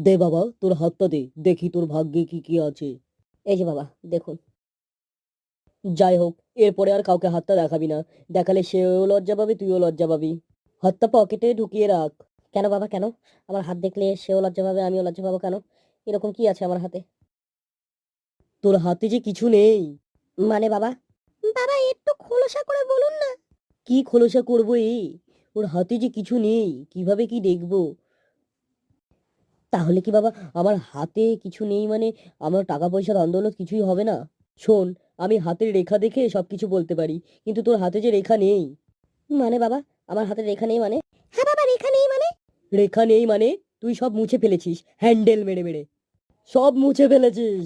দে বাবা, তোর হাতটা দে, দেখি তোর ভাগ্যে কি কি আছে। এই যে বাবা, দেখুন। যাই হোক, এরপরে আর কাউকে হাতটা দেখাবি না। দেখালে সেও লজ্জা পাবে, তুইও লজ্জা পাবি। হাতটা পকেটে ঢুকিয়ে রাখ। কেন বাবা, কেন? আমার হাত দেখলে সেও লজ্জা পাবে, আমিও লজ্জা পাবো কেন? এরকম কি আছে আমার হাতে? তোর হাতে যে কিছু নেই। মানে বাবা? বাবা, একটু খোলসা করে বলুন না। কি খোলসা করবো? ওর হাতে যে কিছু নেই, কিভাবে কি দেখবো? তাহলে কি বাবা, আমার হাতে কিছু নেই মানে আমার টাকা পয়সার আন্দোলন কিছুই হবে না? শোন, আমি হাতের রেখা দেখে সবকিছু বলতে পারি, কিন্তু তোর হাতে যে রেখা নেই। মানে বাবা, আমার হাতে রেখা নেই মানে? হ্যাঁ বাবা, রেখা নেই মানে? রেখা নেই মানে তুই সব মুছে ফেলেছিস হ্যান্ডেল মেরে মেরে। সব মুছে ফেলেছিস।